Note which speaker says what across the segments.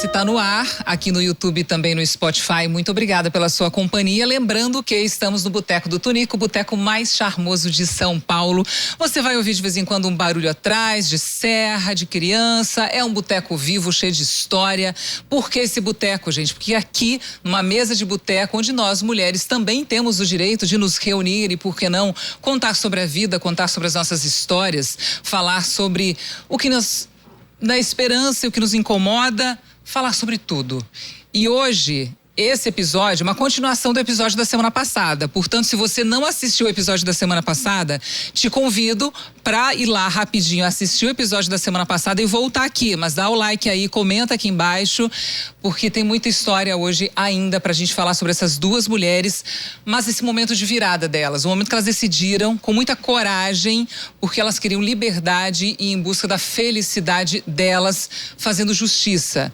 Speaker 1: Face está no ar, aqui no YouTube e também no Spotify. Muito obrigada pela sua companhia. Lembrando que estamos no Boteco do Tunico, o boteco mais charmoso de São Paulo. Você vai ouvir de vez em quando um barulho atrás, de serra, de criança. É um boteco vivo, cheio de história. Por que esse boteco, gente? Porque aqui, numa mesa de boteco, onde nós, mulheres, também temos o direito de nos reunir e, por que não, contar sobre a vida, contar sobre as nossas histórias, falar sobre o que nos dá esperança e o que nos incomoda, falar sobre tudo. E hoje, esse episódio é uma continuação do episódio da semana passada. Portanto, se você não assistiu o episódio da semana passada, te convido para ir lá rapidinho assistir o episódio da semana passada e voltar aqui. Mas dá o like aí, comenta aqui embaixo, porque tem muita história hoje ainda pra gente falar sobre essas duas mulheres. Mas esse momento de virada delas, o momento que elas decidiram, com muita coragem, porque elas queriam liberdade e em busca da felicidade delas, fazendo justiça.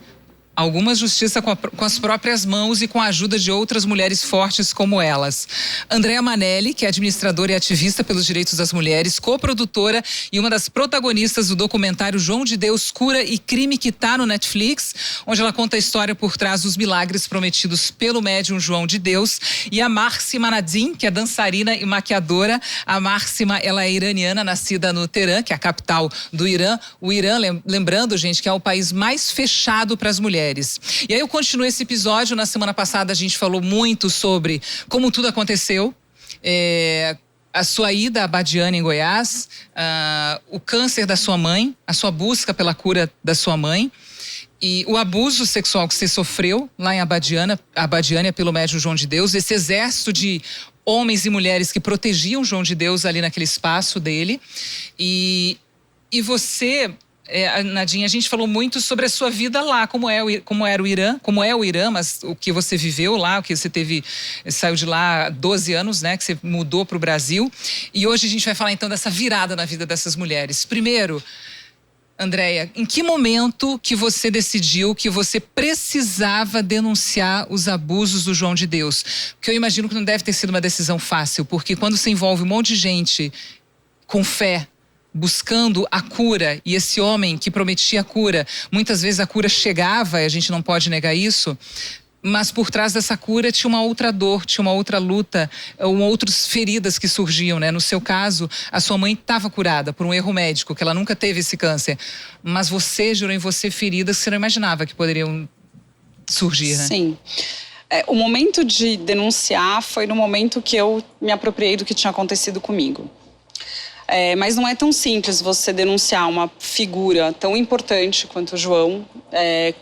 Speaker 1: Algumas justiça com as próprias mãos e com a ajuda de outras mulheres fortes como elas. Andréa Manelli, que é administradora e ativista pelos direitos das mulheres, coprodutora e uma das protagonistas do documentário João de Deus, Cura e Crime, que está no Netflix, onde ela conta a história por trás dos milagres prometidos pelo médium João de Deus. E a Máxima Nadim, que é dançarina e maquiadora. A Máxima, ela é iraniana, nascida no Teherã, que é a capital do Irã. O Irã, lembrando, gente, que é o país mais fechado para as mulheres. E aí eu continuo esse episódio. Na semana passada a gente falou muito sobre como tudo aconteceu. A sua ida a Abadiânia, em Goiás, o câncer da sua mãe, a sua busca pela cura da sua mãe e o abuso sexual que você sofreu lá em Abadiânia pelo médium João de Deus, esse exército de homens e mulheres que protegiam João de Deus ali naquele espaço dele. E você... Nadinha, a gente falou muito sobre a sua vida lá, como era o Irã, como é o Irã, mas o que você viveu lá, o que você saiu de lá há 12 anos, né, que você mudou para o Brasil. E hoje a gente vai falar então dessa virada na vida dessas mulheres. Primeiro, Andréa, em que momento que você decidiu que você precisava denunciar os abusos do João de Deus? Porque eu imagino que não deve ter sido uma decisão fácil, porque quando se envolve um monte de gente com fé, buscando a cura, e esse homem que prometia a cura, muitas vezes a cura chegava, e a gente não pode negar isso, mas por trás dessa cura tinha uma outra dor, tinha uma outra luta, outras feridas que surgiam, né? No seu caso, a sua mãe estava curada por um erro médico, que ela nunca teve esse câncer, mas você gerou em você feridas que você não imaginava que poderiam surgir, né?
Speaker 2: Sim. O momento de denunciar foi no momento que eu me apropriei do que tinha acontecido comigo. Mas não é tão simples você denunciar uma figura tão importante quanto o João,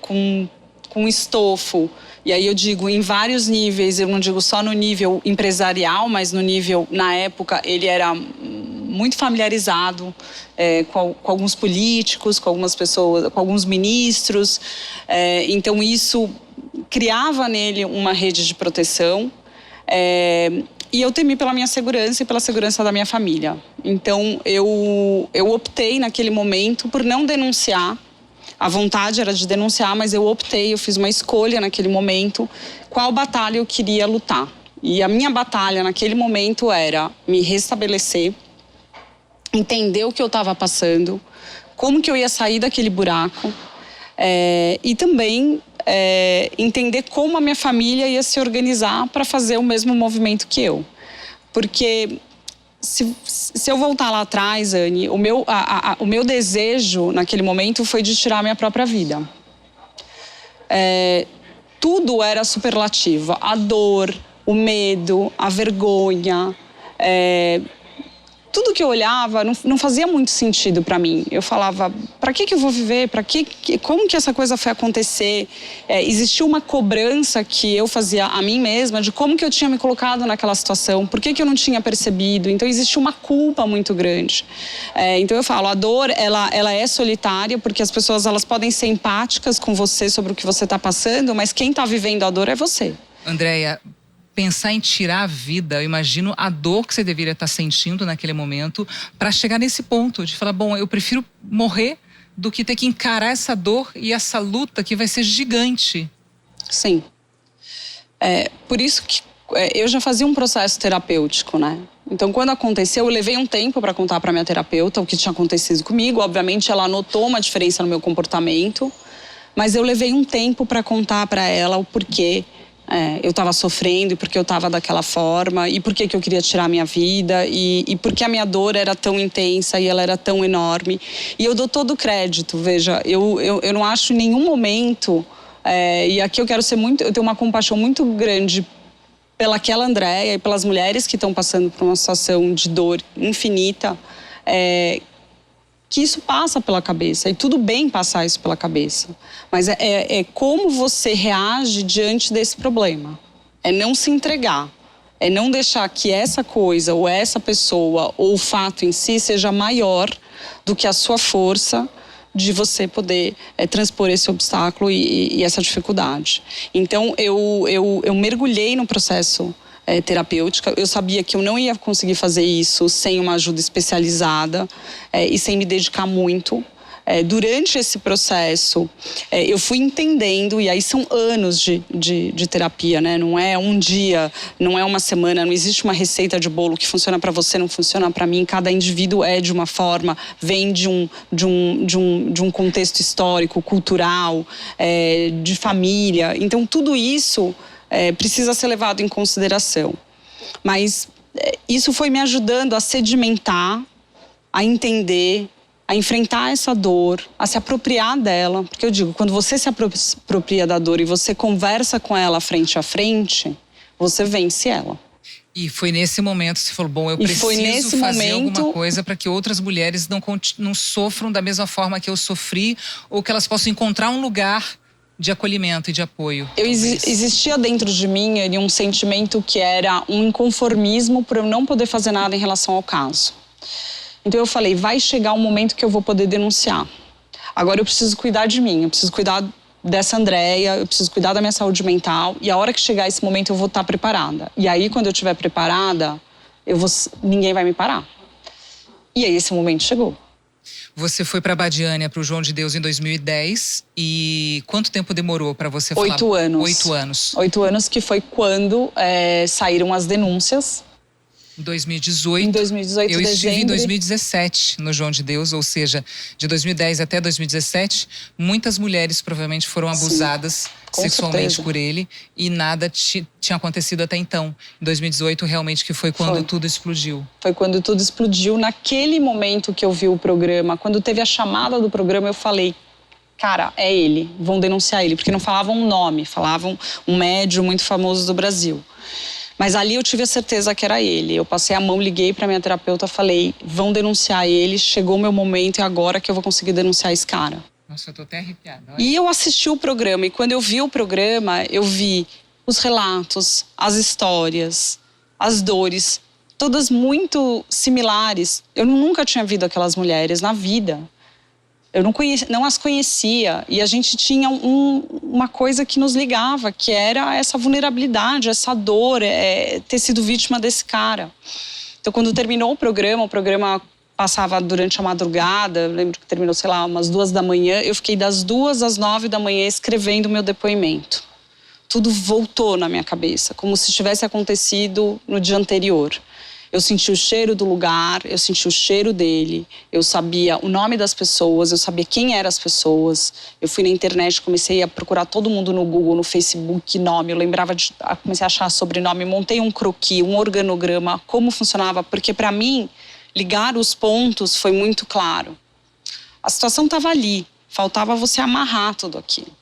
Speaker 2: com estofo. E aí eu digo em vários níveis, eu não digo só no nível empresarial, mas no nível, na época, ele era muito familiarizado com alguns políticos, com algumas pessoas, com alguns ministros. Então isso criava nele uma rede de proteção. E eu temi pela minha segurança e pela segurança da minha família. Então, eu optei naquele momento por não denunciar. A vontade era de denunciar, mas eu fiz uma escolha naquele momento, qual batalha eu queria lutar. E a minha batalha naquele momento era me restabelecer, entender o que eu estava passando, como que eu ia sair daquele buraco, e também entender como a minha família ia se organizar para fazer o mesmo movimento que eu. Porque se eu voltar lá atrás, Anne, o meu desejo naquele momento foi de tirar a minha própria vida. Tudo era superlativo. A dor, o medo, a vergonha, tudo que eu olhava não fazia muito sentido para mim. Eu falava, para que eu vou viver? Como que essa coisa foi acontecer? Existia uma cobrança que eu fazia a mim mesma de como que eu tinha me colocado naquela situação, por que eu não tinha percebido. Então existia uma culpa muito grande. Então eu falo, a dor ela é solitária, porque as pessoas elas podem ser empáticas com você sobre o que você está passando, mas quem está vivendo a dor é você.
Speaker 1: Andréa, pensar em tirar a vida, eu imagino a dor que você deveria estar sentindo naquele momento para chegar nesse ponto de falar, bom, eu prefiro morrer do que ter que encarar essa dor e essa luta que vai ser gigante.
Speaker 2: Sim. Por isso que eu já fazia um processo terapêutico, né? Então, quando aconteceu, eu levei um tempo para contar para minha terapeuta o que tinha acontecido comigo. Obviamente, ela notou uma diferença no meu comportamento. Mas eu levei um tempo para contar para ela o porquê eu estava sofrendo e porque eu estava daquela forma e porque que eu queria tirar a minha vida e porque a minha dor era tão intensa e ela era tão enorme. E eu dou todo o crédito, veja, eu não acho em nenhum momento, e aqui eu tenho uma compaixão muito grande pelaquela Andréia e pelas mulheres que estão passando por uma situação de dor infinita, que isso passa pela cabeça, e tudo bem passar isso pela cabeça. Mas é como você reage diante desse problema. É não se entregar. É não deixar que essa coisa, ou essa pessoa, ou o fato em si seja maior do que a sua força de você poder transpor esse obstáculo e essa dificuldade. Então, eu mergulhei no processo terapêutica. Eu sabia que eu não ia conseguir fazer isso sem uma ajuda especializada e sem me dedicar muito. Durante esse processo, eu fui entendendo, e aí são anos de terapia, né? Não é um dia, não é uma semana, não existe uma receita de bolo que funciona para você, não funciona para mim. Cada indivíduo é de uma forma, vem de um contexto histórico, cultural, de família. Então, tudo isso precisa ser levado em consideração. Mas isso foi me ajudando a sedimentar, a entender, a enfrentar essa dor, a se apropriar dela. Porque eu digo, quando você se apropria da dor e você conversa com ela frente a frente, você vence ela.
Speaker 1: E foi nesse momento que você falou, bom, eu preciso fazer alguma coisa para que outras mulheres não sofram da mesma forma que eu sofri, ou que elas possam encontrar um lugar de acolhimento e de apoio.
Speaker 2: Existia dentro de mim um sentimento que era um inconformismo por eu não poder fazer nada em relação ao caso. Então eu falei, vai chegar um momento que eu vou poder denunciar. Agora eu preciso cuidar de mim, eu preciso cuidar dessa Andréia, eu preciso cuidar da minha saúde mental, e a hora que chegar esse momento eu vou estar preparada. E aí, quando eu estiver preparada, ninguém vai me parar. E aí esse momento chegou.
Speaker 1: Você foi para Badiânia, para o João de Deus, em 2010. E quanto tempo demorou para você falar?
Speaker 2: 8 anos.
Speaker 1: 8 anos.
Speaker 2: 8 anos, que foi quando saíram as denúncias.
Speaker 1: Em 2018.
Speaker 2: Em 2018,
Speaker 1: eu estive
Speaker 2: dezembro.
Speaker 1: em 2017 no João de Deus, ou seja, de 2010 até 2017, muitas mulheres provavelmente foram abusadas sexualmente por ele e nada tinha acontecido até então. Em 2018, realmente, que foi quando tudo explodiu.
Speaker 2: Foi quando tudo explodiu. Naquele momento que eu vi o programa, quando teve a chamada do programa, eu falei, cara, é ele, vão denunciar ele. Porque não falavam um nome, falavam um médium muito famoso do Brasil. Mas ali eu tive a certeza que era ele. Eu passei a mão, liguei para minha terapeuta, falei, vão denunciar ele, chegou o meu momento e agora que eu vou conseguir denunciar esse cara.
Speaker 1: Nossa, eu tô até arrepiada. Olha.
Speaker 2: E eu assisti o programa, e quando eu vi o programa, eu vi os relatos, as histórias, as dores, todas muito similares. Eu nunca tinha visto aquelas mulheres na vida. Eu não as conhecia, e a gente tinha uma coisa que nos ligava, que era essa vulnerabilidade, essa dor, ter sido vítima desse cara. Então, quando terminou o programa passava durante a madrugada, eu lembro que terminou, sei lá, umas 2 da manhã, eu fiquei das 2 às 9 da manhã escrevendo o meu depoimento. Tudo voltou na minha cabeça, como se tivesse acontecido no dia anterior. Eu senti o cheiro do lugar, eu senti o cheiro dele, eu sabia o nome das pessoas, eu sabia quem eram as pessoas. Eu fui na internet, comecei a procurar todo mundo no Google, no Facebook, nome. Eu lembrava comecei a achar sobrenome, montei um croquis, um organograma, como funcionava. Porque para mim, ligar os pontos foi muito claro. A situação estava ali, faltava você amarrar tudo aquilo.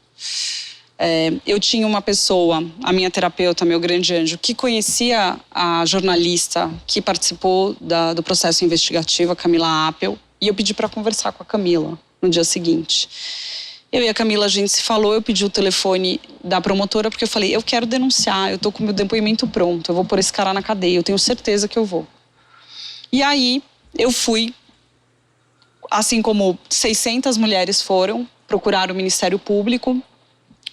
Speaker 2: Eu tinha uma pessoa, a minha terapeuta, meu grande anjo, que conhecia a jornalista que participou do processo investigativo, a Camila Appel, e eu pedi para conversar com a Camila no dia seguinte. Eu e a Camila, a gente se falou, eu pedi o telefone da promotora, porque eu falei, eu quero denunciar, eu tô com o meu depoimento pronto, eu vou pôr esse cara na cadeia, eu tenho certeza que eu vou. E aí, eu fui, assim como 600 mulheres foram procurar o Ministério Público.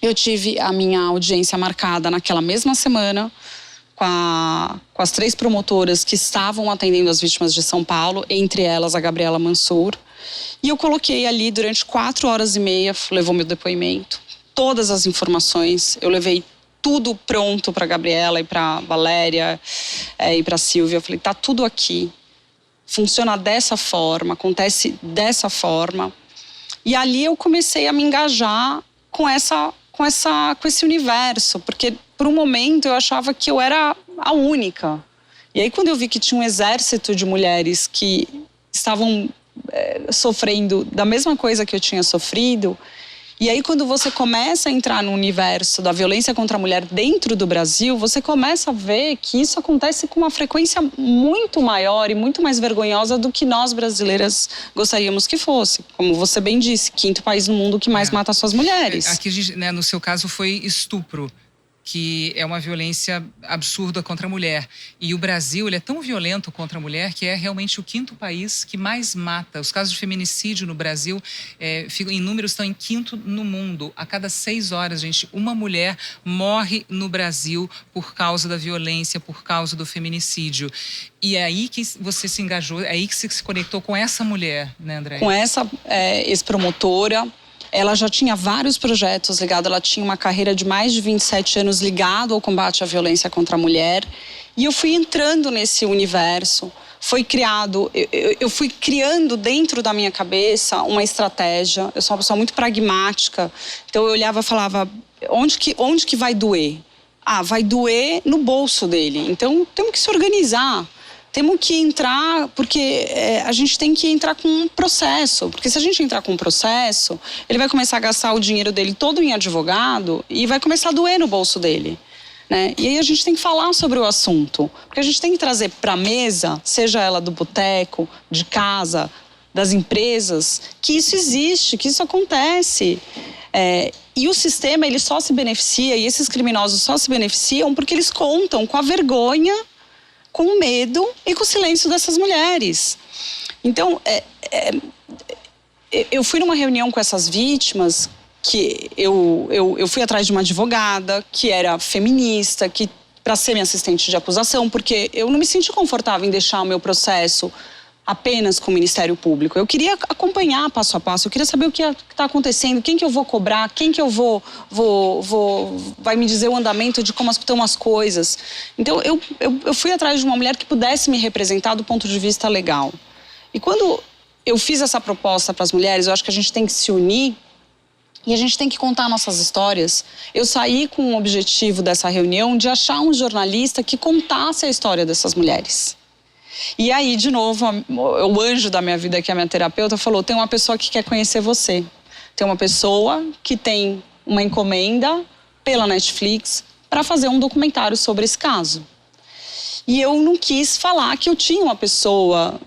Speaker 2: Eu tive a minha audiência marcada naquela mesma semana com as 3 promotoras que estavam atendendo as vítimas de São Paulo, entre elas a Gabriela Mansur. E eu coloquei ali durante 4 horas e meia, levou meu depoimento, todas as informações. Eu levei tudo pronto para a Gabriela e para a Valéria e para a Silvia. Eu falei, tá tudo aqui, funciona dessa forma, acontece dessa forma. E ali eu comecei a me engajar com esse universo, porque por um momento eu achava que eu era a única. E aí quando eu vi que tinha um exército de mulheres que estavam sofrendo da mesma coisa que eu tinha sofrido, e aí quando você começa a entrar no universo da violência contra a mulher dentro do Brasil, você começa a ver que isso acontece com uma frequência muito maior e muito mais vergonhosa do que nós brasileiras gostaríamos que fosse. Como você bem disse, 5º país no mundo que mais mata suas mulheres.
Speaker 1: Aqui, né, no seu caso, foi estupro, que é uma violência absurda contra a mulher. E o Brasil, ele é tão violento contra a mulher que é realmente o 5º país que mais mata. Os casos de feminicídio no Brasil, em números, estão em 5º no mundo. A cada 6 horas, gente, uma mulher morre no Brasil por causa da violência, por causa do feminicídio. E é aí que você se engajou, é aí que você se conectou com essa mulher, né, Andréia?
Speaker 2: Com essa ex-promotora. Ela já tinha vários projetos ligados, ela tinha uma carreira de mais de 27 anos ligado ao combate à violência contra a mulher. E eu fui entrando nesse universo, eu fui criando dentro da minha cabeça uma estratégia. Eu sou uma pessoa muito pragmática, então eu olhava e falava, onde que vai doer? Vai doer no bolso dele, então temos que se organizar. Temos que entrar, porque a gente tem que entrar com um processo. Porque se a gente entrar com um processo, ele vai começar a gastar o dinheiro dele todo em advogado e vai começar a doer no bolso dele, né? E aí a gente tem que falar sobre o assunto. Porque a gente tem que trazer para a mesa, seja ela do boteco, de casa, das empresas, que isso existe, que isso acontece. E o sistema, ele só se beneficia, e esses criminosos só se beneficiam porque eles contam com a vergonha, com o medo e com o silêncio dessas mulheres. Então, eu fui numa reunião com essas vítimas, que eu fui atrás de uma advogada que era feminista, para ser minha assistente de acusação, porque eu não me senti confortável em deixar o meu processo apenas com o Ministério Público. Eu queria acompanhar passo a passo, eu queria saber o que está acontecendo, quem que eu vou cobrar, quem que eu vai me dizer o andamento de como estão as coisas. Então, eu fui atrás de uma mulher que pudesse me representar do ponto de vista legal. E quando eu fiz essa proposta para as mulheres, eu acho que a gente tem que se unir e a gente tem que contar nossas histórias. Eu saí com o objetivo dessa reunião de achar um jornalista que contasse a história dessas mulheres. E aí, de novo, o anjo da minha vida, que é a minha terapeuta, falou, tem uma pessoa que quer conhecer você. Tem uma pessoa que tem uma encomenda pela Netflix para fazer um documentário sobre esse caso. E eu não quis falar que eu tinha uma pessoa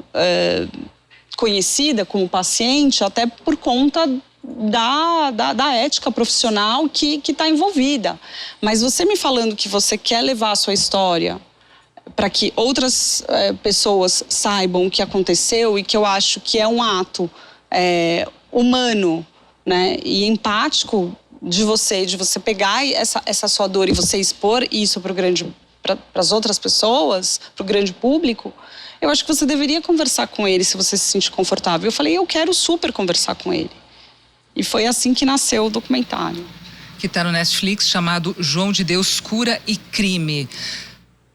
Speaker 2: conhecida como paciente, até por conta da ética profissional que está envolvida. Mas você me falando que você quer levar a sua história para que outras pessoas saibam o que aconteceu, e que eu acho que é um ato humano, né, e empático de você pegar essa sua dor e você expor isso para as outras pessoas, para o grande público, eu acho que você deveria conversar com ele se você se sentir confortável. Eu falei, eu quero super conversar com ele. E foi assim que nasceu o documentário.
Speaker 1: Que está no Netflix, chamado João de Deus, Cura e Crime.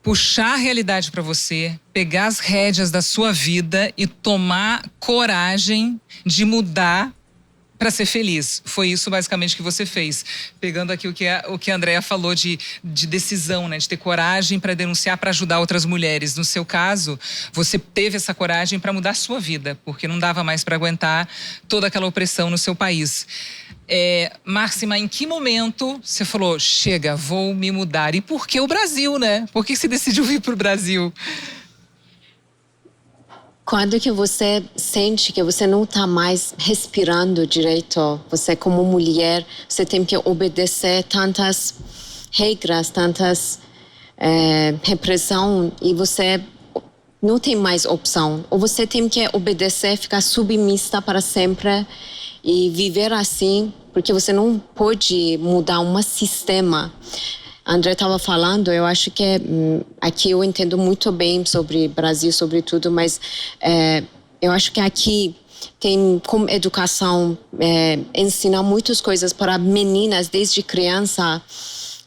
Speaker 1: Puxar a realidade para você, pegar as rédeas da sua vida e tomar coragem de mudar para ser feliz. Foi isso basicamente que você fez. Pegando aqui o que a Andréia falou de decisão, né? De ter coragem para denunciar, para ajudar outras mulheres. No seu caso, você teve essa coragem para mudar a sua vida, porque não dava mais para aguentar toda aquela opressão no seu país. Máxima, em que momento você falou, chega, vou me mudar? E por que o Brasil, né? Por que você decidiu vir para o Brasil?
Speaker 3: Quando que você sente que você não está mais respirando direito, você como mulher, você tem que obedecer tantas regras, tantas repressão, e você não tem mais opção. Ou você tem que obedecer, ficar submissa para sempre e viver assim, porque você não pode mudar um sistema. André estava falando, eu acho que aqui eu entendo muito bem sobre Brasil, sobre tudo, mas eu acho que aqui tem como educação, ensinar muitas coisas para meninas desde criança,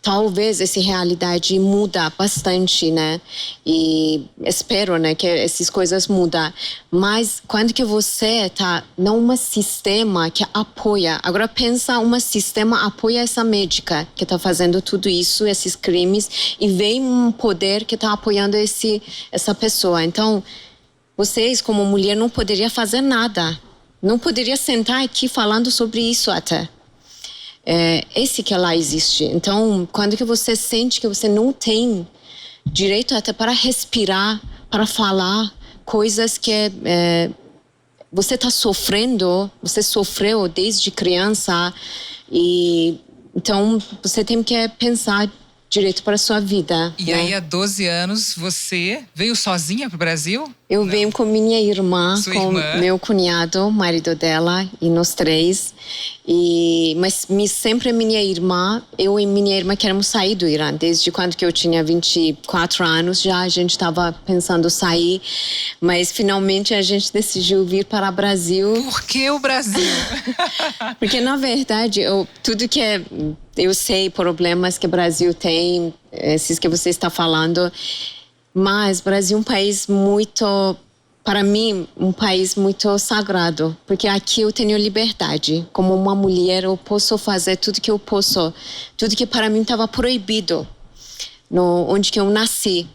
Speaker 3: talvez essa realidade muda bastante, né? E espero, né, que essas coisas mudam. Mas quando que você tá num sistema que apoia, agora pensa sistema apoia essa médica que tá fazendo tudo isso, esses crimes, e vem um poder que tá apoiando essa pessoa. Então, vocês como mulher não poderiam fazer nada. Não poderia sentar aqui falando sobre isso até. Esse que lá existe. Então, quando que você sente que você não tem direito até para respirar, para falar coisas que você está sofrendo, você sofreu desde criança, e então você tem que pensar direito para a sua vida.
Speaker 1: E
Speaker 3: né?
Speaker 1: aí, há 12 anos, você veio sozinha para o Brasil?
Speaker 3: Eu venho com minha irmã,
Speaker 1: irmã.
Speaker 3: Meu cunhado, marido dela, e nós três. Mas sempre minha irmã, eu e minha irmã queremos sair do Irã. Desde quando que eu tinha 24 anos, já a gente estava pensando sair. Mas finalmente a gente decidiu vir para o Brasil.
Speaker 1: Por que o Brasil?
Speaker 3: Porque na verdade, tudo que eu sei, problemas que o Brasil tem, esses que você está falando, mas o Brasil é um país muito, para mim, um país muito sagrado, porque aqui eu tenho liberdade. Como uma mulher, eu posso fazer tudo que eu posso, tudo que para mim estava proibido, onde que eu nasci,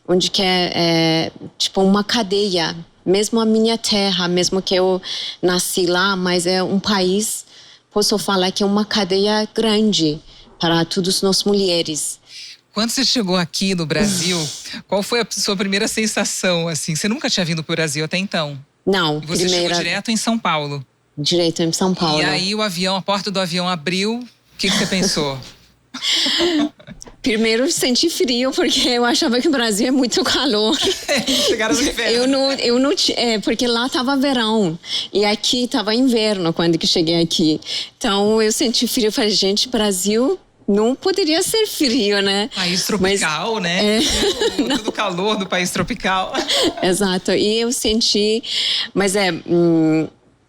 Speaker 3: onde que é tipo uma cadeia, mesmo a minha terra, mesmo que eu nasci lá, mas é um país, posso falar que é uma cadeia grande para todas nós mulheres.
Speaker 1: Quando você chegou aqui no Brasil, qual foi a sua primeira sensação, assim? Você nunca tinha vindo para o Brasil até então?
Speaker 3: Não,
Speaker 1: Você chegou direto em São Paulo?
Speaker 3: Direto em São Paulo.
Speaker 1: E aí a porta do avião abriu, o que você pensou?
Speaker 3: Primeiro senti frio, porque eu achava que o Brasil é muito calor.
Speaker 1: Chegaram no inverno.
Speaker 3: Eu não porque lá estava verão e aqui estava inverno quando que cheguei aqui. Então eu senti frio, falei, gente, Brasil não poderia ser frio, né?
Speaker 1: País tropical, né? Tudo calor do país tropical.
Speaker 3: Exato. E eu senti, mas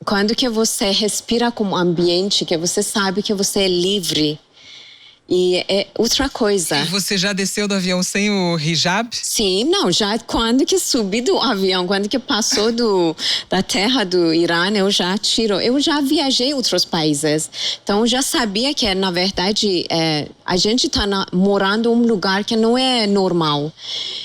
Speaker 3: quando que você respira como ambiente, que você sabe que você é livre. E é outra coisa.
Speaker 1: E você já desceu do avião sem o hijab?
Speaker 3: Sim, não, já quando que subi do avião, quando que passou da terra do Irã, eu já tiro. Eu já viajei em outros países, então eu já sabia que, na verdade, a gente está morando em um lugar que não é normal.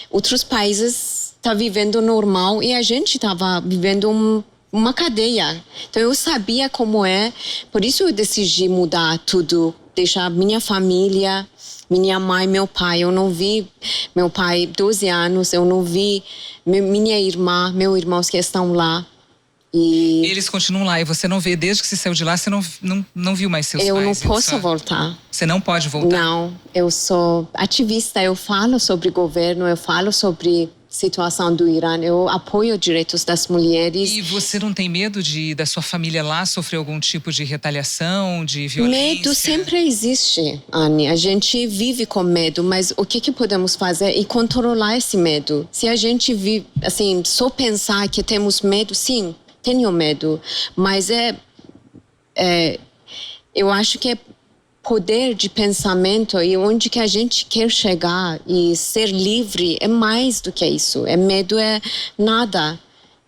Speaker 3: Outros países estão vivendo normal e a gente estava vivendo uma cadeia. Então eu sabia como é, por isso eu decidi mudar tudo, deixar minha família, minha mãe, meu pai. Eu não vi meu pai 12 anos, eu não vi minha irmã, meus irmãos que estão lá. E
Speaker 1: eles continuam lá e você não vê, desde que você saiu de lá, você não viu mais seus pais?
Speaker 3: Eu não posso voltar.
Speaker 1: Você não pode voltar?
Speaker 3: Não, eu sou ativista, eu falo sobre governo, eu falo sobre situação do Irã, eu apoio os direitos das mulheres.
Speaker 1: E você não tem medo da sua família lá sofrer algum tipo de retaliação, de violência?
Speaker 3: Medo sempre existe, Anne. A gente vive com medo, mas o que podemos fazer é controlar esse medo. Se a gente vive, assim, só pensar que temos medo, sim, tenho medo, mas eu acho que é poder de pensamento e onde que a gente quer chegar e ser livre é mais do que isso. Medo é nada.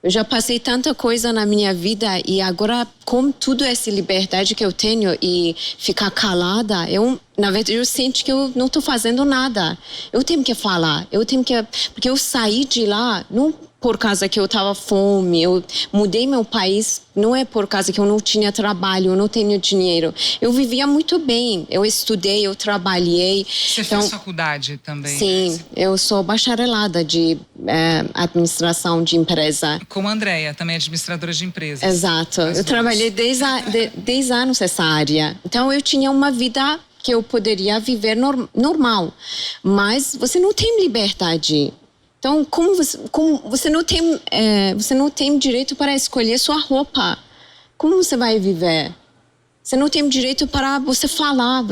Speaker 3: Eu já passei tanta coisa na minha vida e agora, com tudo essa liberdade que eu tenho e ficar calada, na verdade, eu sinto que eu não estou fazendo nada. Eu tenho que falar, porque eu saí de lá, não por causa que eu estava fome, eu mudei meu país, não é por causa que eu não tinha trabalho, eu não tenho dinheiro. Eu vivia muito bem, eu estudei, eu trabalhei.
Speaker 1: Você fez faculdade também?
Speaker 3: Sim, eu sou bacharelada de administração de empresa.
Speaker 1: Como a Andréia, também administradora de empresas.
Speaker 3: Exato, eu trabalhei 10 anos nessa área. Então eu tinha uma vida que eu poderia viver normal, mas você não tem liberdade. Então, como você não tem direito para escolher sua roupa, como você vai viver? Você não tem direito para você falar.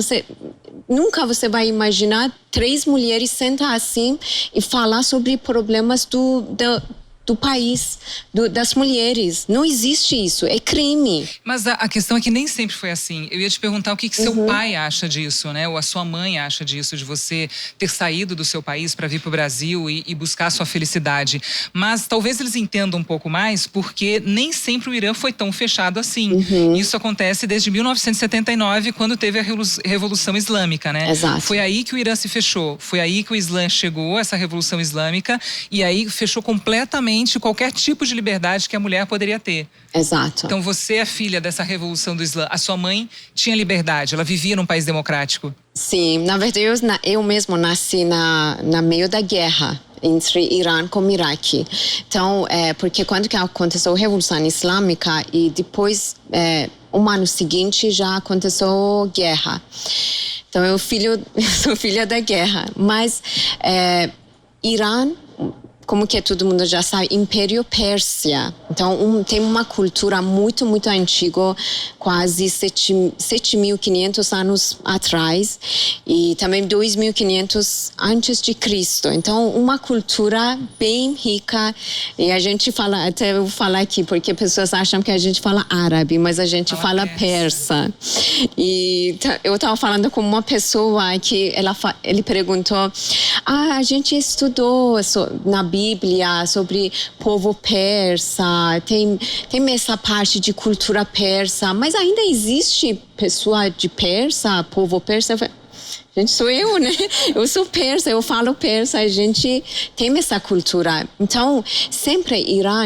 Speaker 3: Nunca você vai imaginar 3 mulheres sentar assim e falar sobre problemas do país, das mulheres. Não existe isso, é crime.
Speaker 1: Mas a questão é que nem sempre foi assim. Eu ia te perguntar o que seu pai acha disso, né? Ou a sua mãe acha disso, de você ter saído do seu país para vir para o Brasil e buscar a sua felicidade. Mas talvez eles entendam um pouco mais, porque nem sempre o Irã foi tão fechado assim. Isso acontece desde 1979, quando teve a Revolução Islâmica, né?
Speaker 3: Exato.
Speaker 1: Foi aí que o Irã se fechou. Foi aí que o Islã chegou, essa Revolução Islâmica, e aí fechou completamente qualquer tipo de liberdade que a mulher poderia ter.
Speaker 3: Exato.
Speaker 1: Então você é filha dessa revolução do Islã. A sua mãe tinha liberdade, ela vivia num país democrático.
Speaker 3: Sim, na verdade eu mesmo nasci na meio da guerra entre Irã com Iraque. Então, porque quando que aconteceu a Revolução Islâmica e depois, um ano seguinte, já aconteceu guerra. Então, eu sou filha da guerra. Mas Irã, como que todo mundo já sabe, Império Pérsia. Então, tem uma cultura muito, muito antiga, quase 7.500 anos atrás e também 2.500 antes de Cristo. Então, uma cultura bem rica e a gente fala, até eu vou falar aqui, porque pessoas acham que a gente fala árabe, mas a gente fala persa. E eu estava falando com uma pessoa que ele perguntou, a gente estudou na Bíblia sobre povo persa, tem essa parte de cultura persa, mas ainda existe pessoa de persa, povo persa? Gente, sou eu, né? Eu sou persa, eu falo persa, a gente tem essa cultura. Então, sempre Irã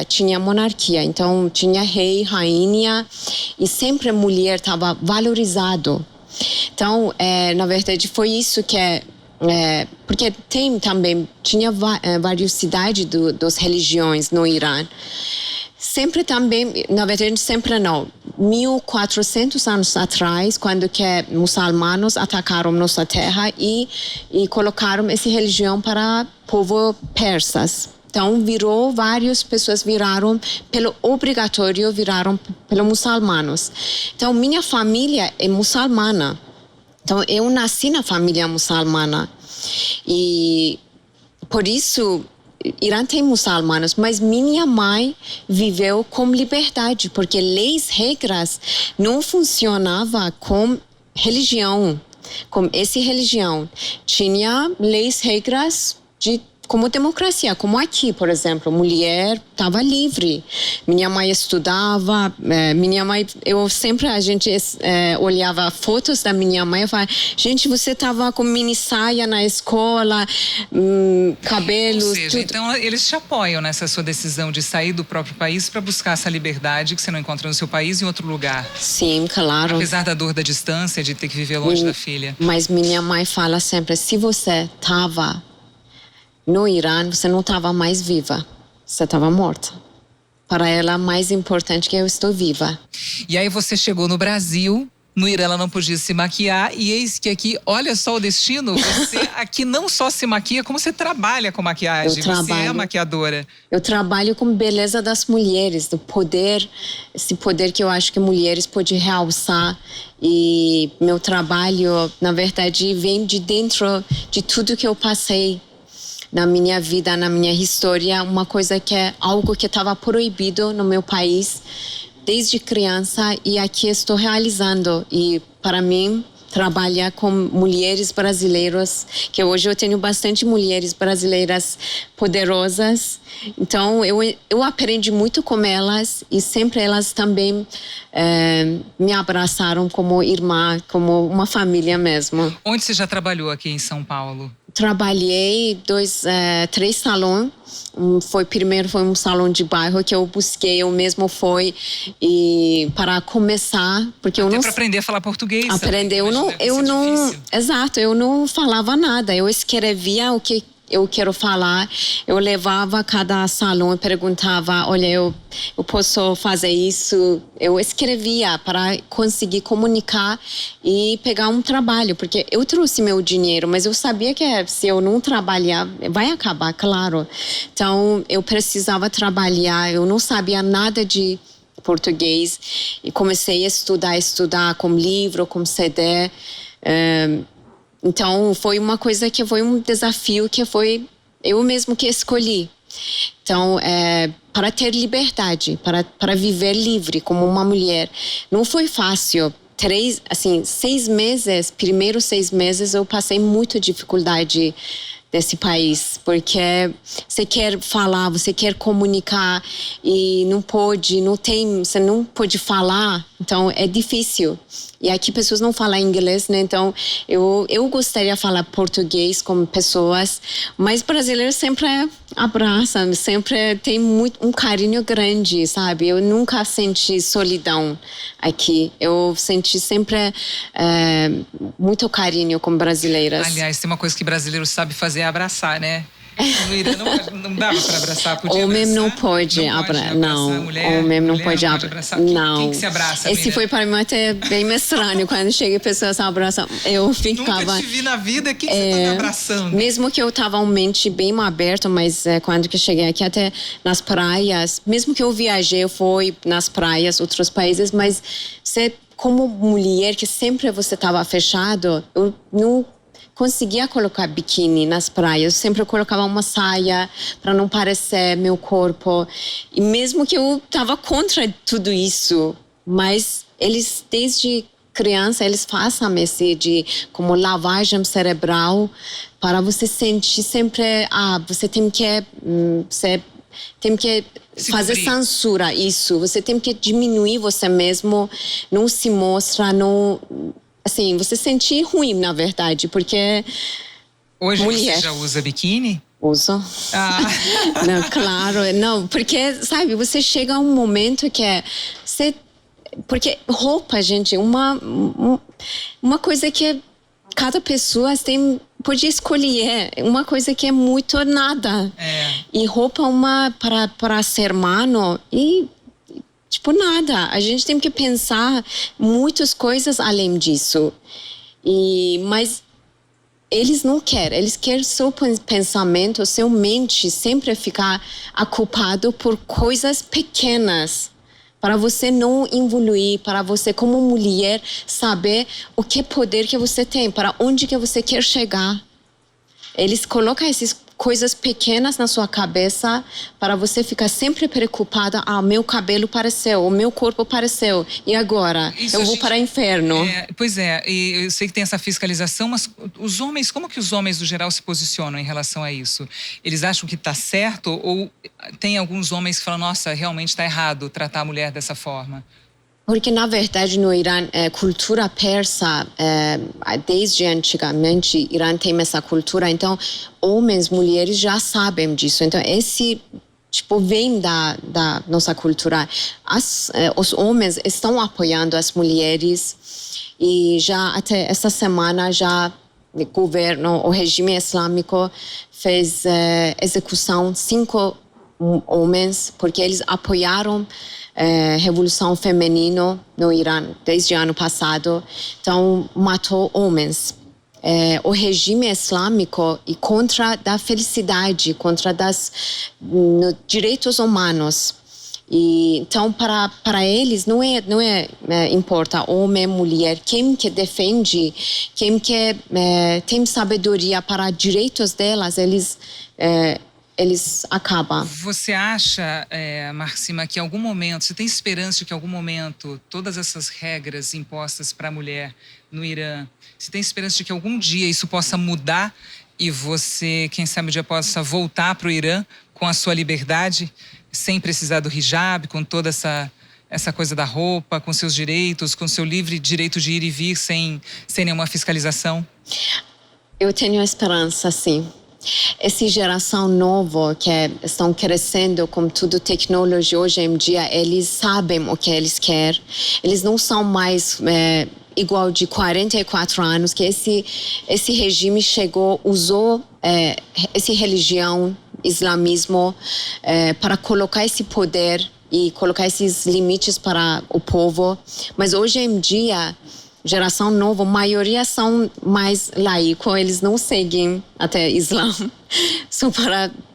Speaker 3: tinha monarquia, então tinha rei, rainha, e sempre a mulher estava valorizado. Então, na verdade, foi isso que porque tinha várias cidades das religiões no Irã. Sempre também, na verdade, sempre não. 1.400 anos atrás, quando que muçulmanos atacaram nossa terra e colocaram essa religião para povo persas. Então, várias pessoas viraram pelo muçulmanos. Então, minha família é muçulmana. Então, eu nasci na família muçulmana e por isso Irã tem muçulmanos, mas minha mãe viveu com liberdade, porque leis, regras não funcionavam com religião, com essa religião. Tinha leis, regras como democracia, como aqui, por exemplo, mulher estava livre. Minha mãe estudava, a gente olhava fotos da minha mãe e falava, gente, você estava com mini saia na escola, cabelos...
Speaker 1: Ou seja, então eles te apoiam nessa sua decisão de sair do próprio país para buscar essa liberdade que você não encontra no seu país em outro lugar.
Speaker 3: Sim, claro.
Speaker 1: Apesar da dor da distância, de ter que viver longe da filha.
Speaker 3: Mas minha mãe fala sempre, se você estava no Irã, você não estava mais viva. Você estava morta. Para ela, mais importante que eu estou viva.
Speaker 1: E aí você chegou no Brasil, no Irã ela não podia se maquiar, e eis que aqui, olha só o destino, você aqui não só se maquia, como você trabalha com maquiagem. Você é maquiadora. Eu
Speaker 3: trabalho com beleza das mulheres, do poder, esse poder que eu acho que mulheres podem realçar. E meu trabalho, na verdade, vem de dentro de tudo que eu passei na minha vida, na minha história, uma coisa que é algo que estava proibido no meu país desde criança e aqui estou realizando. E para mim, trabalhar com mulheres brasileiras, que hoje eu tenho bastante mulheres brasileiras poderosas. Então, eu aprendi muito com elas e sempre elas também me abraçaram como irmã, como uma família mesmo.
Speaker 1: Onde você já trabalhou aqui em São Paulo?
Speaker 3: Trabalhei 3 salões. Primeiro foi um salão de bairro que eu busquei, eu mesmo fui e para começar, porque
Speaker 1: até para aprender a falar português.
Speaker 3: Aprender, eu não falava nada, eu escrevia o que eu quero falar, eu levava cada salão e perguntava, olha, eu posso fazer isso, eu escrevia para conseguir comunicar e pegar um trabalho, porque eu trouxe meu dinheiro, mas eu sabia que se eu não trabalhar, vai acabar, claro. Então, eu precisava trabalhar, eu não sabia nada de português e comecei a estudar com livro, com CD. Então, foi uma coisa que foi um desafio que foi eu mesmo que escolhi. Então, para ter liberdade, para viver livre como uma mulher, não foi fácil. 6 meses, primeiros 6 meses, eu passei muita dificuldade desse país, porque você quer falar, você quer comunicar e você não pode falar, então é difícil. E aqui pessoas não falam inglês, né? Então eu gostaria de falar português com pessoas, mas brasileiros sempre abraçam, sempre tem um carinho grande, sabe? Eu nunca senti solidão aqui. Eu senti sempre muito carinho com brasileiras.
Speaker 1: Aliás, tem uma coisa que brasileiro sabe fazer, é abraçar, né? No Irã não dava para abraçar, podia
Speaker 3: homem
Speaker 1: abraçar?
Speaker 3: Não pode abraçar. Não,
Speaker 1: mulher,
Speaker 3: homem não pode
Speaker 1: abraçar.
Speaker 3: Não.
Speaker 1: Quem que se abraça?
Speaker 3: Esse foi para mim até bem estranho. Quando cheguei pessoas se abraçam, eu ficava...
Speaker 1: Nunca te vi na vida, quem você tá me abraçando?
Speaker 3: Mesmo que eu tava uma mente bem aberta, mas quando que cheguei aqui, até nas praias, mesmo que eu viajei, eu fui nas praias, outros países, mas você, como mulher, que sempre você tava fechado, eu não conseguia colocar biquíni nas praias. Eu sempre colocava uma saia para não parecer meu corpo. E mesmo que eu estava contra tudo isso, mas eles, desde criança, eles fazem esse como lavagem cerebral para você sentir sempre, você tem que fazer censura, isso. Você tem que diminuir você mesmo, não se mostra, não... Assim, você sente ruim, na verdade, porque...
Speaker 1: Hoje
Speaker 3: mulher.
Speaker 1: Você já usa biquíni?
Speaker 3: Uso. Não, claro, não, porque, sabe, você chega a um momento que porque roupa, gente, uma coisa que cada pessoa pode escolher, uma coisa que é muito nada. E roupa para ser humano e... Tipo, nada. A gente tem que pensar muitas coisas além disso. Mas eles não querem. Eles querem seu pensamento, sua mente sempre ficar ocupado por coisas pequenas. Para você não evoluir, para você, como mulher, saber o que poder que você tem, para onde que você quer chegar. Eles colocam essas coisas pequenas na sua cabeça para você ficar sempre preocupada. Meu cabelo pareceu, o meu corpo pareceu. E agora? Eu vou para o inferno.
Speaker 1: Pois é, e eu sei que tem essa fiscalização, mas os homens, como que os homens, no geral, se posicionam em relação a isso? Eles acham que está certo ou tem alguns homens que falam, nossa, realmente está errado tratar a mulher dessa forma?
Speaker 3: Porque, na verdade, no Irã, cultura persa, desde antigamente, Irã tem essa cultura. Então, homens, mulheres já sabem disso. Então, esse vem da nossa cultura. Os homens estão apoiando as mulheres e já até essa semana já o regime islâmico fez execução 5 homens porque eles apoiaram revolução feminina no Irã desde o ano passado. Então, matou homens. O regime islâmico e contra da felicidade, contra direitos humanos. Então, para eles, não importa homem, mulher, quem que defende, quem que tem sabedoria para direitos delas, eles acabam.
Speaker 1: Você acha, Maxima, que em algum momento, você tem esperança de que em algum momento todas essas regras impostas para a mulher no Irã, você tem esperança de que algum dia isso possa mudar e você, quem sabe, um dia possa voltar para o Irã com a sua liberdade, sem precisar do hijab, com toda essa coisa da roupa, com seus direitos, com seu livre direito de ir e vir sem nenhuma fiscalização?
Speaker 3: Eu tenho esperança, sim. Essa geração nova que estão crescendo com tudo tecnologia hoje em dia, eles sabem o que eles querem. Eles não são mais igual de 44 anos, que esse regime usou essa religião, islamismo, para colocar esse poder e colocar esses limites para o povo. Mas hoje em dia, geração nova, a maioria são mais laicos, eles não seguem até Islã.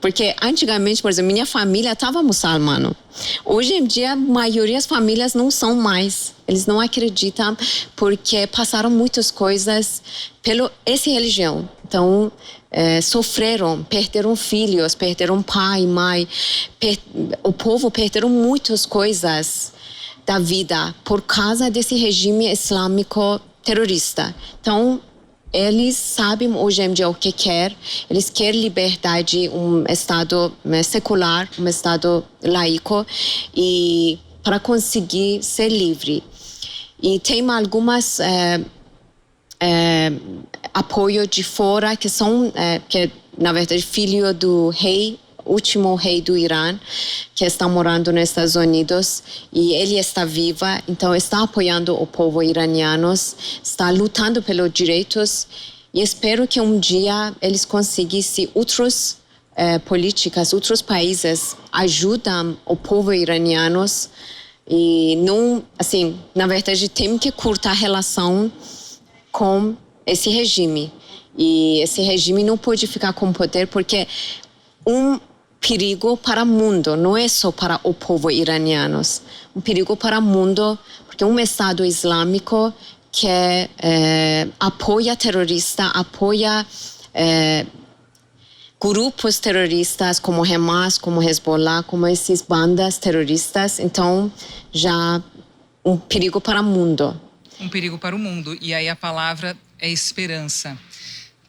Speaker 3: Porque antigamente, por exemplo, minha família estava muçulmana. Hoje em dia, a maioria das famílias não são mais. Eles não acreditam porque passaram muitas coisas pela essa religião. Então, sofreram, perderam filhos, perderam pai, mãe. O povo perderam muitas coisas da vida por causa desse regime islâmico terrorista. Então, eles sabem hoje em dia o que quer. Eles querem liberdade, um Estado secular, um Estado laico, e para conseguir ser livre. E tem algumas apoio de fora que são, que na verdade, filho do rei, último rei do Irã, que está morando nos Estados Unidos, e ele está viva, então está apoiando o povo iraniano, está lutando pelos direitos, e espero que um dia eles consigam, se outros políticas, outros países ajudam o povo iraniano, e não, assim, na verdade, tem que cortar a relação com esse regime. E esse regime não pode ficar com poder, porque perigo para o mundo, não é só para o povo iraniano. Um perigo para o mundo, porque um Estado islâmico que apoia terroristas, apoia grupos terroristas como Hamas, como Hezbollah, como essas bandas terroristas. Então, já um perigo para o mundo.
Speaker 1: Um perigo para o mundo. E aí a palavra é esperança,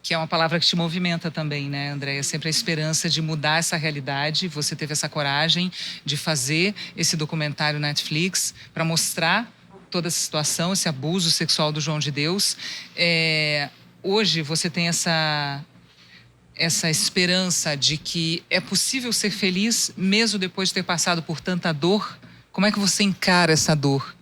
Speaker 1: que é uma palavra que te movimenta também, né, Andréia? Sempre a esperança de mudar essa realidade. Você teve essa coragem de fazer esse documentário na Netflix para mostrar toda essa situação, esse abuso sexual do João de Deus. Hoje você tem essa esperança de que é possível ser feliz mesmo depois de ter passado por tanta dor. Como é que você encara essa dor?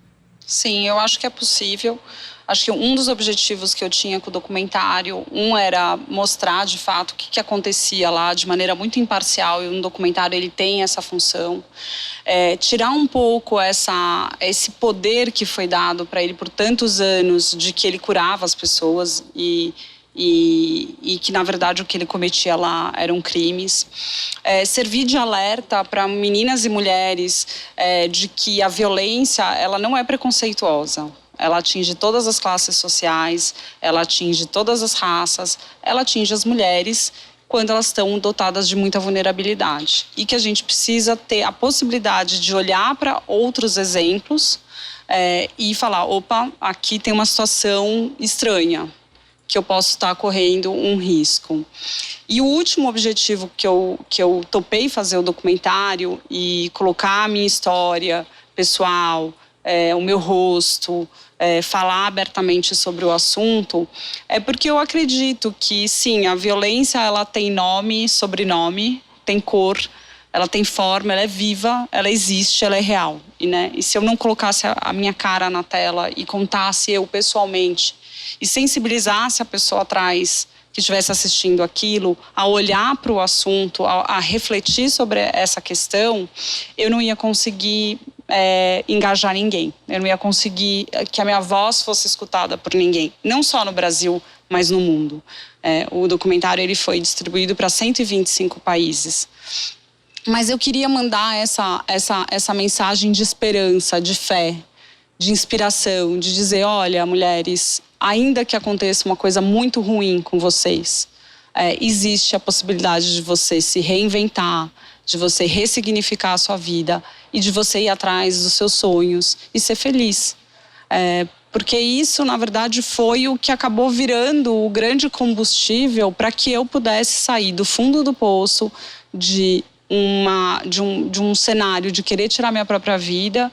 Speaker 2: Sim, eu acho que é possível. Acho que um dos objetivos que eu tinha com o documentário, era mostrar de fato o que acontecia lá de maneira muito imparcial, e um documentário ele tem essa função. Tirar um pouco esse poder que foi dado para ele por tantos anos, de que ele curava as pessoas e que, na verdade, o que ele cometia lá eram crimes. Servir de alerta para meninas e mulheres de que a violência ela não é preconceituosa. Ela atinge todas as classes sociais, ela atinge todas as raças, ela atinge as mulheres quando elas estão dotadas de muita vulnerabilidade. E que a gente precisa ter a possibilidade de olhar para outros exemplos e falar, opa, aqui tem uma situação estranha, que eu posso estar correndo um risco. E o último objetivo que eu topei fazer o documentário e colocar a minha história pessoal, o meu rosto, falar abertamente sobre o assunto, é porque eu acredito que, sim, a violência ela tem nome, sobrenome, tem cor, ela tem forma, ela é viva, ela existe, ela é real. E se eu não colocasse a minha cara na tela e contasse eu pessoalmente e sensibilizasse a pessoa atrás que estivesse assistindo aquilo, a olhar para o assunto, a refletir sobre essa questão, eu não ia conseguir engajar ninguém. Eu não ia conseguir que a minha voz fosse escutada por ninguém. Não só no Brasil, mas no mundo. O documentário ele foi distribuído para 125 países. Mas eu queria mandar essa mensagem de esperança, de fé, de inspiração, de dizer, olha, mulheres, ainda que aconteça uma coisa muito ruim com vocês, existe a possibilidade de você se reinventar, de você ressignificar a sua vida e de você ir atrás dos seus sonhos e ser feliz. Porque isso, na verdade, foi o que acabou virando o grande combustível para que eu pudesse sair do fundo do poço de um cenário de querer tirar minha própria vida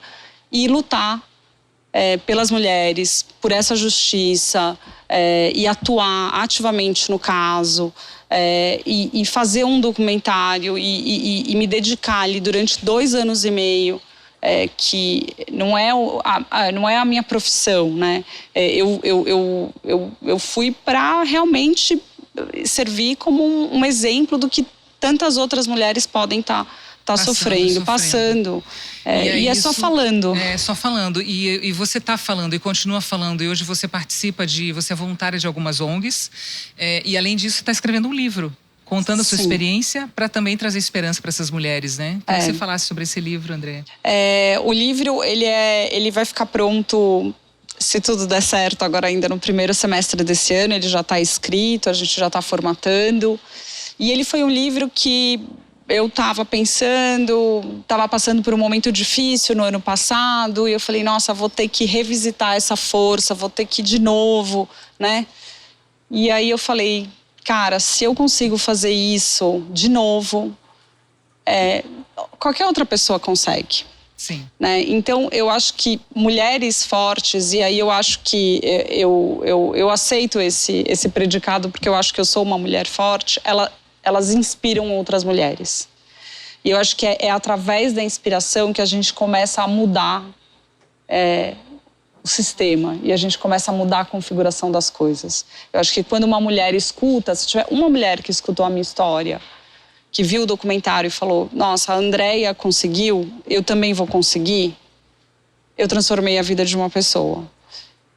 Speaker 2: e lutar pelas mulheres, por essa justiça, e atuar ativamente no caso, e fazer um documentário e me dedicar ali durante 2 anos e meio, que não é a minha profissão, né? Eu fui para realmente servir como um exemplo do que tantas outras mulheres podem estar sofrendo, passando. E é só falando.
Speaker 1: Só falando. E você está falando e continua falando. E hoje você participa você é voluntária de algumas ONGs. E além disso, está escrevendo um livro, contando a sua experiência para também trazer esperança para essas mulheres, né? Queria que você falasse sobre esse livro, André.
Speaker 2: O livro, ele vai ficar pronto se tudo der certo, agora ainda no primeiro semestre desse ano, ele já está escrito, a gente já está formatando. E ele foi um livro que eu estava pensando, estava passando por um momento difícil no ano passado, e eu falei, nossa, vou ter que revisitar essa força, vou ter que ir de novo, né? E aí eu falei, cara, se eu consigo fazer isso de novo, qualquer outra pessoa consegue.
Speaker 1: Sim.
Speaker 2: Né? Então, eu acho que mulheres fortes, e aí eu acho que eu aceito esse predicado, porque eu acho que eu sou uma mulher forte, elas inspiram outras mulheres. E eu acho que é através da inspiração que a gente começa a mudar o sistema, e a gente começa a mudar a configuração das coisas. Eu acho que quando uma mulher escuta, se tiver uma mulher que escutou a minha história, que viu o documentário e falou, nossa, a Andréia conseguiu, eu também vou conseguir, eu transformei a vida de uma pessoa.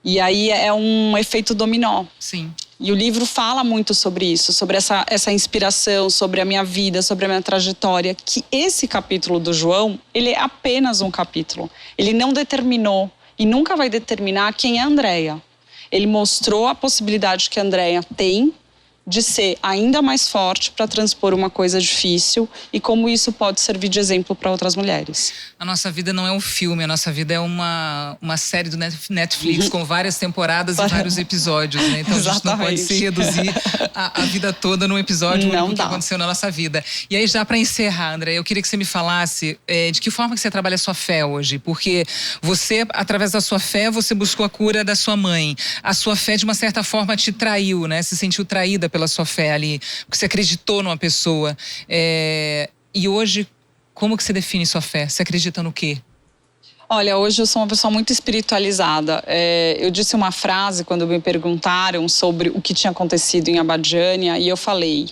Speaker 2: E aí é um efeito dominó.
Speaker 1: Sim.
Speaker 2: E o livro fala muito sobre isso, sobre essa inspiração, sobre a minha vida, sobre a minha trajetória, que esse capítulo do João, ele é apenas um capítulo. Ele não determinou e nunca vai determinar quem é a Andréia. Ele mostrou a possibilidade que a Andréia tem de ser ainda mais forte para transpor uma coisa difícil e como isso pode servir de exemplo para outras mulheres.
Speaker 1: A nossa vida não é um filme, a nossa vida é uma série do Netflix com várias temporadas e vários episódios, né? Então a gente não pode se reduzir a vida toda num episódio único que aconteceu na nossa vida. E aí, já para encerrar, André, eu queria que você me falasse de que forma que você trabalha a sua fé hoje, porque você, através da sua fé, você buscou a cura da sua mãe. A sua fé, de uma certa forma, te traiu, né? Se sentiu traída pela sua fé ali, porque você acreditou numa pessoa. E hoje, como que você define sua fé? Você acredita no quê?
Speaker 2: Olha, hoje eu sou uma pessoa muito espiritualizada. Eu disse uma frase quando me perguntaram sobre o que tinha acontecido em Abadiânia, e eu falei,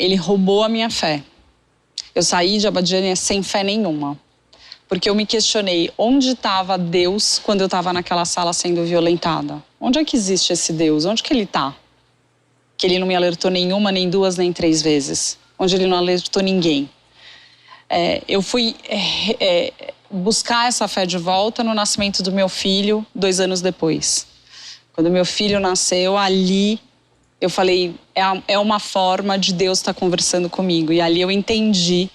Speaker 2: ele roubou a minha fé. Eu saí de Abadiânia sem fé nenhuma. Porque eu me questionei, onde estava Deus quando eu estava naquela sala sendo violentada? Onde é que existe esse Deus? Onde que ele está? Que ele não me alertou nenhuma, nem duas, nem três vezes. Onde ele não alertou ninguém. Eu fui buscar essa fé de volta no nascimento do meu filho, 2 anos depois. Quando meu filho nasceu, ali eu falei, é uma forma de Deus estar conversando comigo. E ali eu entendi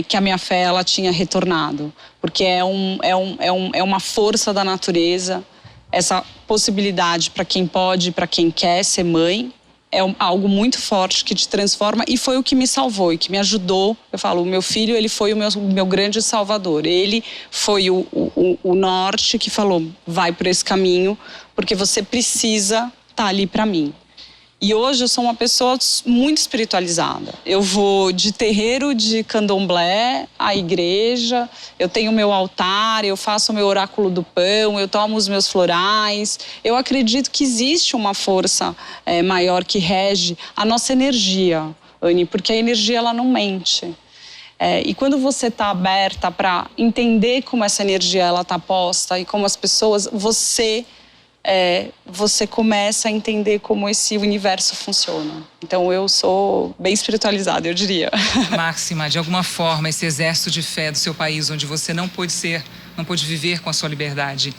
Speaker 2: que a minha fé, ela tinha retornado. Porque é uma força da natureza, essa possibilidade para quem pode, para quem quer ser mãe, algo muito forte que te transforma, e foi o que me salvou e que me ajudou. Eu falo, o meu filho, ele foi o meu grande salvador. Ele foi o norte que falou, vai por esse caminho, porque você precisa estar ali para mim. E hoje eu sou uma pessoa muito espiritualizada. Eu vou de terreiro de candomblé à igreja, eu tenho meu altar, eu faço o meu oráculo do pão, eu tomo os meus florais. Eu acredito que existe uma força maior que rege a nossa energia, Anny, porque a energia, ela não mente. E quando você está aberta para entender como essa energia ela está posta e como as pessoas, você começa a entender como esse universo funciona. Então eu sou bem espiritualizada, eu diria.
Speaker 1: Máxima, de alguma forma, esse exército de fé do seu país, onde você não pôde viver com a sua liberdade.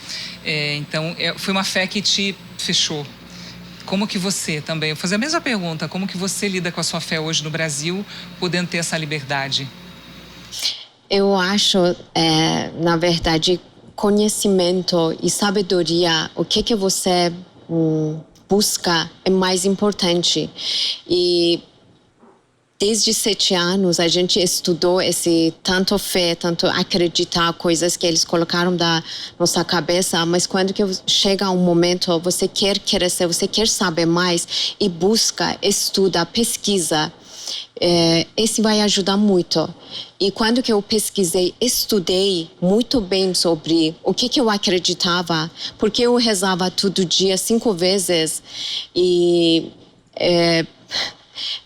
Speaker 1: Então foi uma fé que te fechou. Como que você também, eu vou fazer a mesma pergunta, como que você lida com a sua fé hoje no Brasil, podendo ter essa liberdade?
Speaker 3: Eu acho, na verdade, conhecimento e sabedoria, o que você busca é mais importante. E desde 7 anos a gente estudou esse tanto fé, tanto acreditar, coisas que eles colocaram da nossa cabeça, mas quando que chega um momento, você quer crescer, você quer saber mais e busca, estuda, pesquisa. Esse vai ajudar muito. E quando que eu pesquisei, estudei muito bem sobre o que eu acreditava, porque eu rezava todo dia 5 vezes e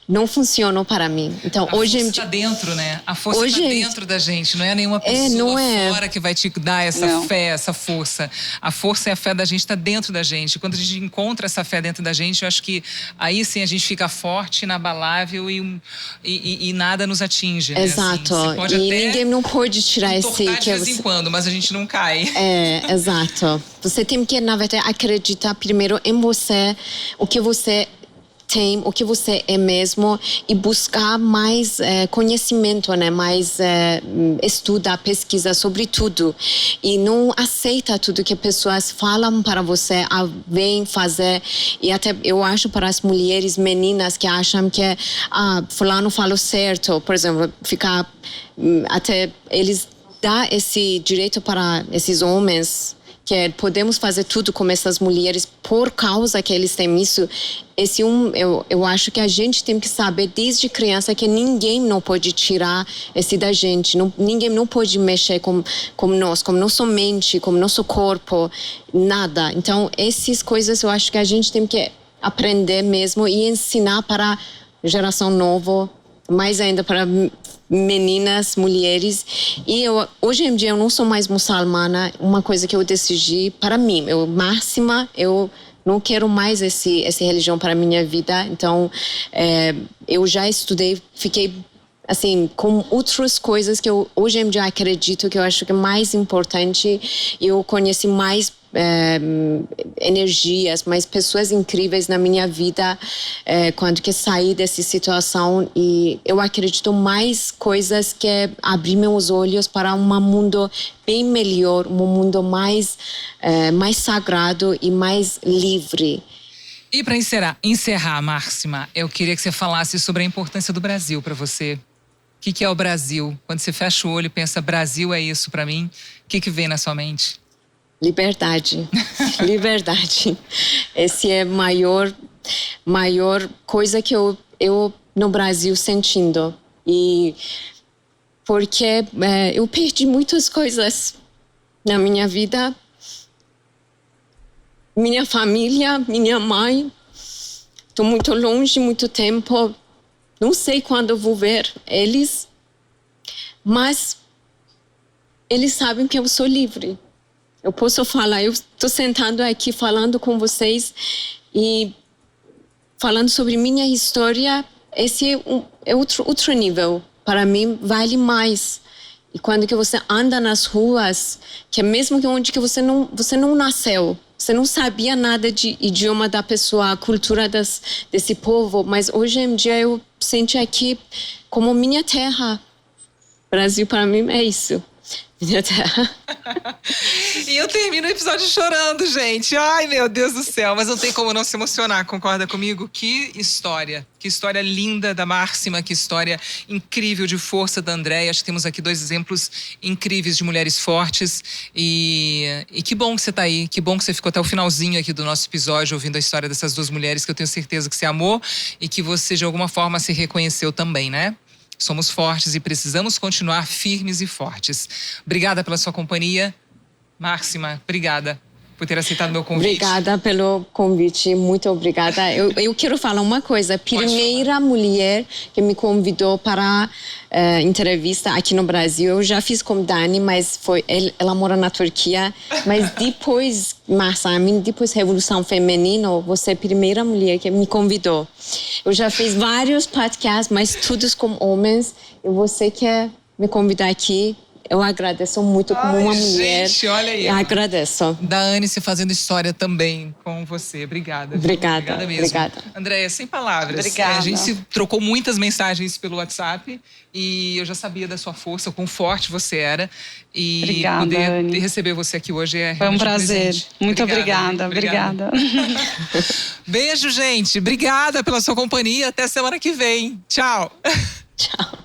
Speaker 3: não funcionou para mim. Então,
Speaker 1: a
Speaker 3: hoje
Speaker 1: força está dentro, né? A força está dentro da gente. Não é nenhuma pessoa fora que vai te dar essa fé, essa força. A força e a fé da gente está dentro da gente. Quando a gente encontra essa fé dentro da gente, eu acho que aí sim a gente fica forte, inabalável e nada nos atinge. Né?
Speaker 3: Exato.
Speaker 1: Assim, pode
Speaker 3: e
Speaker 1: até
Speaker 3: ninguém não pode tirar esse...
Speaker 1: de vez em quando, mas a gente não cai.
Speaker 3: Exato. Você tem que, na verdade, acreditar primeiro em você, o que você tem, o que você é mesmo, e buscar mais conhecimento, né? Mais estudar, pesquisa sobre tudo. E não aceita tudo que pessoas falam para você, vêm fazer. E até eu acho para as mulheres, meninas que acham que fulano falou certo, por exemplo, ficar até eles dão esse direito para esses homens, que podemos fazer tudo com essas mulheres por causa que eles têm isso. Eu acho que a gente tem que saber desde criança que ninguém não pode tirar esse da gente. Ninguém não pode mexer com nós, com nossa mente, com nosso corpo, nada. Então, essas coisas eu acho que a gente tem que aprender mesmo e ensinar para a geração nova, mais ainda para meninas, mulheres. E hoje em dia eu não sou mais muçulmana. Uma coisa que eu decidi para mim, eu não quero mais essa religião para a minha vida. Então, eu já estudei, fiquei assim, com outras coisas que eu hoje em dia acredito, que eu acho que é mais importante. Eu conheci mais energias, mais pessoas incríveis na minha vida quando que saí dessa situação, e eu acredito mais coisas que abrir meus olhos para um mundo bem melhor, um mundo mais sagrado e mais livre.
Speaker 1: E para encerrar, Máxima, eu queria que você falasse sobre a importância do Brasil para você. O que é o Brasil? Quando você fecha o olho e pensa, Brasil é isso para mim, o que vem na sua mente?
Speaker 3: Liberdade. Liberdade. Esse é a maior coisa que eu no Brasil sentindo. E porque eu perdi muitas coisas na minha vida. Minha família, minha mãe. Estou muito longe, muito tempo. Não sei quando eu vou ver eles. Mas eles sabem que eu sou livre. Eu posso falar, eu estou sentando aqui falando com vocês e falando sobre minha história. Esse é outro nível. Para mim, vale mais. E quando que você anda nas ruas, que é mesmo que onde que você não nasceu, você não sabia nada de idioma da pessoa, a cultura desse povo, mas hoje em dia eu sinto aqui como minha terra. Brasil para mim é isso.
Speaker 1: E eu termino o episódio chorando, gente. Ai, meu Deus do céu. Mas não tem como não se emocionar, concorda comigo? Que história linda da Máxima, que história incrível de força da Andréia. Acho que temos aqui 2 exemplos incríveis de mulheres fortes. E que bom que você tá aí, que bom que você ficou até o finalzinho aqui do nosso episódio, ouvindo a história dessas 2 mulheres que eu tenho certeza que você amou e que você, de alguma forma, se reconheceu também, né? Somos fortes e precisamos continuar firmes e fortes. Obrigada pela sua companhia. Máxima, obrigada por ter aceitado meu convite.
Speaker 3: Obrigada pelo convite, muito obrigada. Eu quero falar uma coisa. A primeira mulher que me convidou para entrevista aqui no Brasil, eu já fiz com Dani, mas ela mora na Turquia. Mas depois, depois Revolução Feminina, você é a primeira mulher que me convidou. Eu já fiz vários podcasts, mas todos com homens. E você quer me convidar aqui? Eu agradeço muito como uma mulher.
Speaker 1: Gente, olha aí.
Speaker 3: Eu agradeço.
Speaker 1: Dani se fazendo história também com você. Obrigada.
Speaker 3: Obrigada mesmo.
Speaker 1: Obrigada. Andréia, sem palavras.
Speaker 2: Obrigada.
Speaker 1: A gente se trocou muitas mensagens pelo WhatsApp e eu já sabia da sua força, o quão forte você era. E
Speaker 2: obrigada,
Speaker 1: poder
Speaker 2: Anny.
Speaker 1: Receber você aqui hoje
Speaker 2: foi um prazer.
Speaker 1: presente.
Speaker 2: Muito obrigada.
Speaker 1: Beijo, gente. Obrigada pela sua companhia. Até semana que vem. Tchau.
Speaker 3: Tchau.